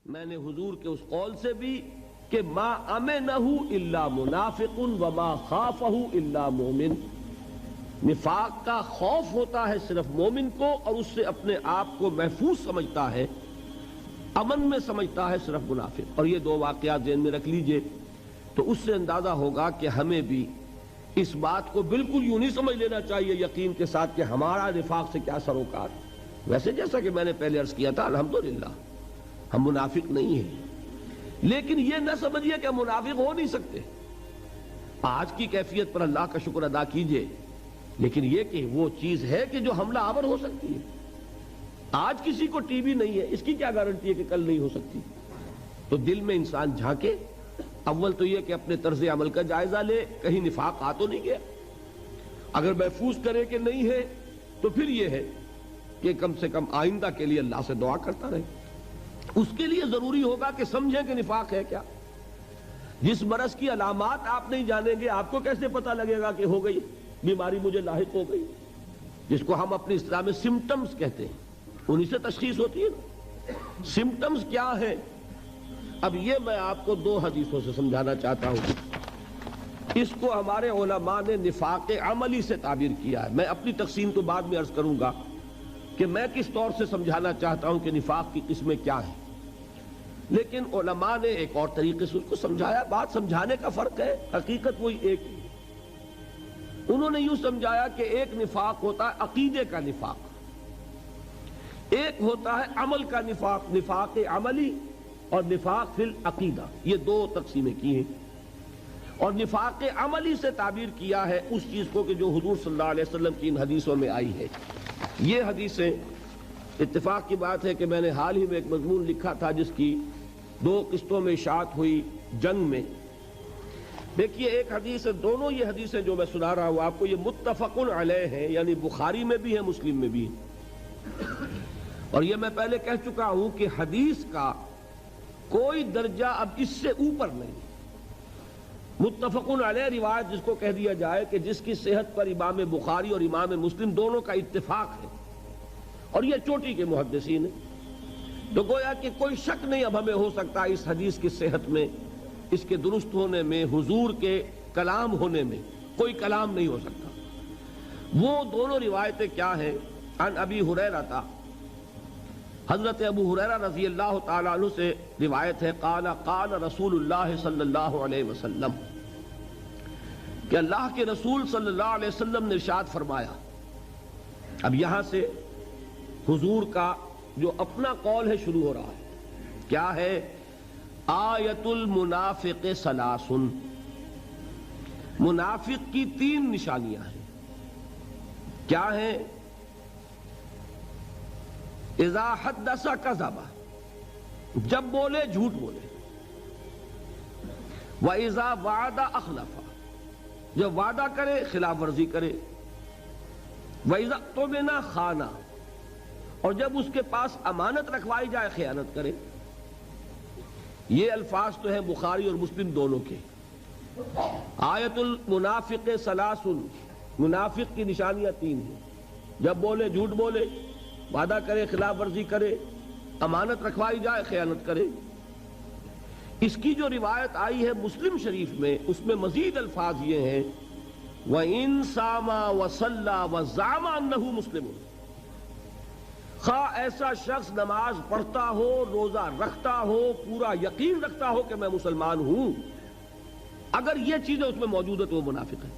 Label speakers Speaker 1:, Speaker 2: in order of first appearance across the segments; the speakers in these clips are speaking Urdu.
Speaker 1: میں نے حضور کے اس قول سے بھی کہ ما امنہ الا منافق وما خافہ الا مومن، نفاق کا خوف ہوتا ہے صرف مومن کو اور اس سے اپنے آپ کو محفوظ سمجھتا ہے، امن میں سمجھتا ہے صرف منافق۔ اور یہ دو واقعات ذہن میں رکھ لیجئے تو اس سے اندازہ ہوگا کہ ہمیں بھی اس بات کو بالکل یوں نہیں سمجھ لینا چاہیے یقین کے ساتھ کہ ہمارا نفاق سے کیا سروکار۔ ویسے جیسا کہ میں نے پہلے عرض کیا تھا الحمدللہ ہم منافق نہیں ہیں، لیکن یہ نہ سمجھیے کہ ہم منافق ہو نہیں سکتے۔ آج کی کیفیت پر اللہ کا شکر ادا کیجئے، لیکن یہ کہ وہ چیز ہے کہ جو حملہ آور ہو سکتی ہے۔ آج کسی کو ٹی بی نہیں ہے، اس کی کیا گارنٹی ہے کہ کل نہیں ہو سکتی؟ تو دل میں انسان جھانکے، اول تو یہ کہ اپنے طرز عمل کا جائزہ لے، کہیں نفاق آ تو نہیں گیا۔ اگر محفوظ کرے کہ نہیں ہے تو پھر یہ ہے کہ کم سے کم آئندہ کے لیے اللہ سے دعا کرتا رہے۔ اس کے لیے ضروری ہوگا کہ سمجھیں کہ نفاق ہے کیا۔ جس مرض کی علامات آپ نہیں جانیں گے، آپ کو کیسے پتہ لگے گا کہ ہو گئی بیماری مجھے لاحق ہو گئی؟ جس کو ہم اپنی اصطلاح میں سمپٹمز کہتے ہیں، انہی سے تشخیص ہوتی ہے نا۔ سمپٹمز کیا ہے؟ اب یہ میں آپ کو دو حدیثوں سے سمجھانا چاہتا ہوں۔ اس کو ہمارے علماء نے نفاق عملی سے تعبیر کیا ہے۔ میں اپنی تقسیم تو بعد میں عرض کروں گا کہ میں کس طور سے سمجھانا چاہتا ہوں کہ نفاق کی قسمیں کیا ہیں، لیکن علماء نے ایک اور طریقے سے اس کو سمجھایا۔ بات سمجھانے کا فرق ہے، حقیقت وہی ایک ہے۔ انہوں نے یوں سمجھایا کہ ایک نفاق ہوتا ہے عقیدے کا نفاق، ایک ہوتا ہے عمل کا نفاق، نفاق عملی اور نفاق فی العقیدہ، یہ دو تقسیمیں کی ہیں۔ اور نفاق عملی سے تعبیر کیا ہے اس چیز کو کہ جو حضور صلی اللہ علیہ وسلم کی ان حدیثوں میں آئی ہے۔ یہ حدیثیں، اتفاق کی بات ہے کہ میں نے حال ہی میں ایک مضمون لکھا تھا جس کی دو قسطوں میں اشاعت ہوئی جنگ میں۔ دیکھیے ایک حدیث ہے، دونوں یہ حدیثیں جو میں سنا رہا ہوں آپ کو، یہ متفق علیہ ہیں، یعنی بخاری میں بھی ہے مسلم میں بھی ہے۔ اور یہ میں پہلے کہہ چکا ہوں کہ حدیث کا کوئی درجہ اب اس سے اوپر نہیں۔ متفق علیہ روایت جس کو کہہ دیا جائے کہ جس کی صحت پر امام بخاری اور امام مسلم دونوں کا اتفاق ہے، اور یہ چوٹی کے محدثین ہیں، تو گویا کہ کوئی شک نہیں اب ہمیں ہو سکتا اس حدیث کی صحت میں، اس کے درست ہونے میں، حضور کے کلام ہونے میں کوئی کلام نہیں ہو سکتا۔ وہ دونوں روایتیں کیا ہیں؟ عن ابی ہریرہ، حضرت ابو ہریرہ رضی اللہ تعالیٰ عنہ سے روایت ہے، قال قال رسول اللہ صلی اللہ علیہ وسلم، کہ اللہ کے رسول صلی اللہ علیہ وسلم نے ارشاد فرمایا۔ اب یہاں سے حضور کا جو اپنا قول ہے شروع ہو رہا ہے۔ کیا ہے؟ آیت المنافق ثلاث، منافق کی تین نشانیاں ہیں۔ کیا ہیں؟ اذا حدث کذب، جب بولے جھوٹ بولے، واذا وعد اخلف، جب وعدہ کرے خلاف ورزی کرے، واذا اؤتمن خان، اور جب اس کے پاس امانت رکھوائی جائے خیانت کرے۔ یہ الفاظ تو ہیں بخاری اور مسلم دونوں کے۔ آیت المنافق ثلاث، منافق کی نشانیاں تین ہیں، جب بولے جھوٹ بولے، وعدہ کرے خلاف ورزی کرے، امانت رکھوائی جائے خیانت کرے۔ اس کی جو روایت آئی ہے مسلم شریف میں، اس میں مزید الفاظ یہ ہیں، وَإِن صَامَ وَصَلَّى وَزَعَمَ أَنَّهُ مُسْلِمٌ، خواہ ایسا شخص نماز پڑھتا ہو، روزہ رکھتا ہو، پورا یقین رکھتا ہو کہ میں مسلمان ہوں، اگر یہ چیزیں اس میں موجود ہے تو وہ منافق ہے۔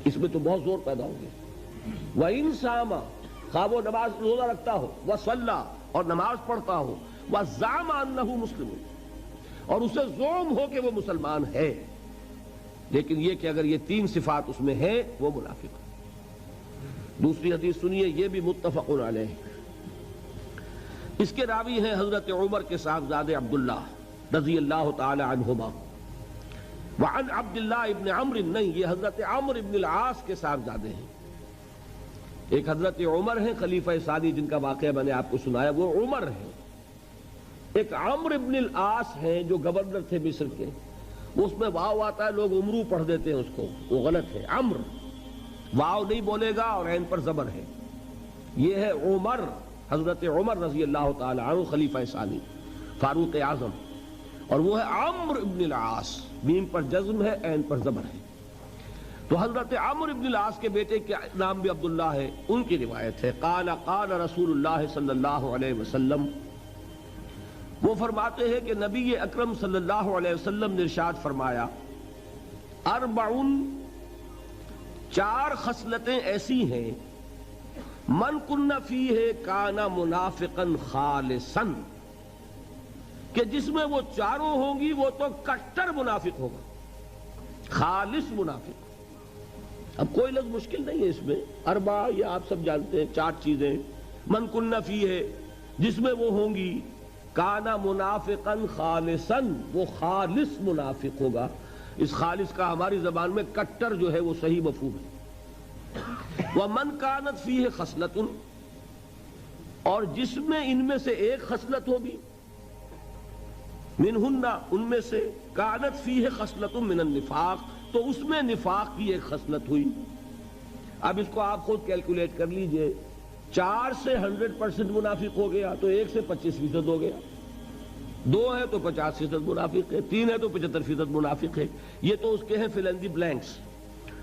Speaker 1: اس میں تو بہت زور پیدا ہو گیا۔ وَإِن صَامَ، خواہ وہ نماز روزہ رکھتا ہو، وَصَلَّى، اور نماز پڑھتا ہو، وَزَعَمَ أَنَّهُ مُسْلِمٌ، اور اسے زعم ہو کہ وہ مسلمان ہے، لیکن یہ کہ اگر یہ تین صفات اس میں ہیں وہ منافق ہے۔ دوسری حدیث سنیے، یہ بھی متفق علیہ، اس کے راوی ہیں حضرت عمر کے صاحبزادے عبداللہ رضی اللہ تعالی عنہما، وعن عبداللہ ابن عمرو، نہیں یہ حضرت عمرو ابن العاص کے صاحبزادے ہیں۔ ایک حضرت عمر ہیں خلیفہ ثانی جن کا واقعہ میں نے آپ کو سنایا، وہ عمر ہیں۔ ایک عمرو ابن العاص ہیں جو گورنر تھے مصر کے، اس میں واو آتا ہے، لوگ عمرو پڑھ دیتے ہیں اس کو، وہ غلط ہے۔ عمرو واو نہیں بولے گا اور عین پر زبر ہے، یہ ہے عمر، حضرت عمر رضی اللہ تعالی عنہ خلیفہ ثانی فاروق اعظم، اور وہ ہے عمرو ابن العاص، میم پر جزم ہے، عین پر زبر ہے۔ تو حضرت عمرو ابن العاص کے بیٹے کے نام بھی عبداللہ ہے، ان کی روایت ہے قال قال رسول اللہ صلی اللہ علیہ وسلم، وہ فرماتے ہیں کہ نبی اکرم صلی اللہ علیہ وسلم نے ارشاد فرمایا اربعن، چار خصلتیں ایسی ہیں من کن فیہ کان منافقا خالصا، کہ جس میں وہ چاروں ہوں گی وہ تو کٹر منافق ہوگا، خالص منافق۔ اب کوئی لفظ مشکل نہیں ہے اس میں، اربع یہ آپ سب جانتے ہیں، چار چیزیں، من کن فیہ جس میں وہ ہوں گی، کانا منافقا خالصا وہ خالص منافق ہوگا۔ اس خالص کا ہماری زبان میں کٹر جو ہے وہ صحیح مفہوم ہے۔ ومن کانت فیہ خصلۃ، اور جس میں ان میں سے ایک خصلت ہوگی، منہن ان میں سے، کانت فیہ خصلۃ من النفاق تو اس میں نفاق کی ایک خصلت ہوئی۔ اب اس کو آپ خود کیلکولیٹ کر لیجئے، 4 سے 100% منافق ہو گیا تو 1 سے 25% ہو گیا، 2 ہے تو 50% منافق ہے، 3 ہے تو 75% منافق ہے۔ یہ تو اس کے ہیں فل ان دی بلینکس۔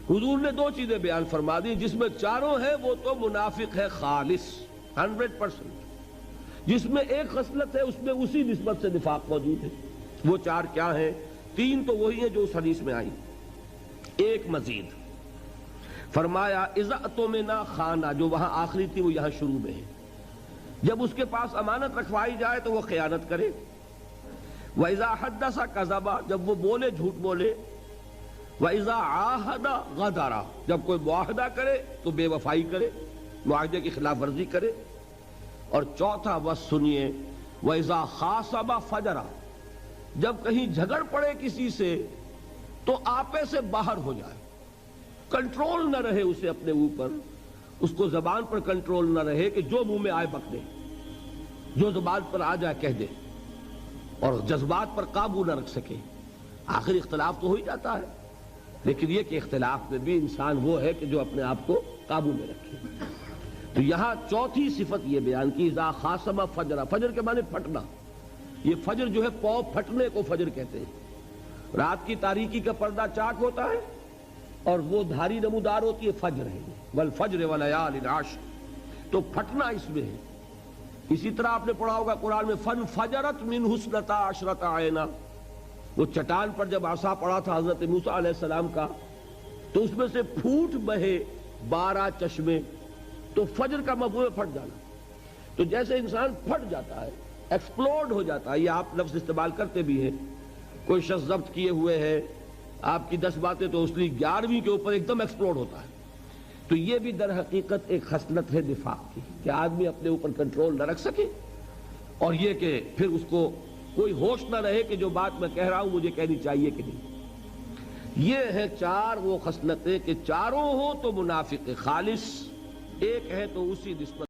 Speaker 1: حضور نے 2 چیزیں بیان فرما دی، جس میں چاروں ہے وہ تو منافق ہے خالص 100%، جس میں ایک خصلت ہے اس میں اسی نسبت سے نفاق موجود ہے۔ وہ 4 کیا ہیں؟ 3 تو وہی ہیں جو اس حدیث میں آئی، ایک مزید فرمایا اذا اؤتمن خانہ، جو وہاں آخری تھی وہ یہاں شروع میں ہے، جب اس کے پاس امانت رکھوائی جائے تو وہ خیانت کرے، وَإِذَا حَدَّثَ كَذَبَ جب وہ بولے جھوٹ بولے، وَإِذَا عَاهَدَ غَدَرَ جب کوئی معاہدہ کرے تو بے وفائی کرے، معاہدے کی خلاف ورزی کرے، اور چوتھا بس سنیے وَإِذَا خَاصَمَ فَجَرَ جب کہیں جھگڑ پڑے کسی سے تو آپے سے باہر ہو جائے، کنٹرول نہ رہے اسے اپنے اوپر، اس کو زبان پر کنٹرول نہ رہے کہ جو منہ میں آئے بک دے، جو زبان پر آ جائے کہہ دے، اور جذبات پر قابو نہ رکھ سکے۔ آخر اختلاف تو ہو ہی جاتا ہے، لیکن یہ کہ اختلاف میں بھی انسان وہ ہے کہ جو اپنے آپ کو قابو میں رکھے۔ تو یہاں چوتھی صفت یہ بیان کی اذا خاصم فجر، فجر کے معنی پھٹنا، یہ فجر جو ہے پاؤں پھٹنے کو فجر کہتے ہیں۔ رات کی تاریکی کا پردہ چاک ہوتا ہے اور وہ دھاری نمودار ہوتی ہے، فجر ہے، والفجر ولیال عشر، تو پھٹنا اس میں ہے۔ اسی طرح آپ نے پڑھا ہوگا قرآن میں فنفجرت منہ اثنتا عشرۃ عینا، وہ چٹان پر جب عصا پڑا تھا حضرت موسیٰ علیہ السلام کا تو اس میں سے پھوٹ بہے 12 چشمے، تو فجر کا مفہوم ہے پھٹ جانا۔ تو جیسے انسان پھٹ جاتا ہے، ایکسپلوڈ ہو جاتا ہے، یہ آپ لفظ استعمال کرتے بھی ہیں، کوئی شخص ضبط کیے ہوئے ہے، آپ کی 10 باتیں تو اس لیے 11ویں کے اوپر ایک دم ایکسپلوڈ ہوتا ہے۔ تو یہ بھی در حقیقت ایک خصلت ہے نفاق کی، کہ آدمی اپنے اوپر کنٹرول نہ رکھ سکے، اور یہ کہ پھر اس کو کوئی ہوش نہ رہے کہ جو بات میں کہہ رہا ہوں مجھے کہنی چاہیے کہ نہیں۔ یہ ہے 4 وہ خصلتیں کہ چاروں ہوں تو منافق خالص، ایک ہے تو اسی نسبت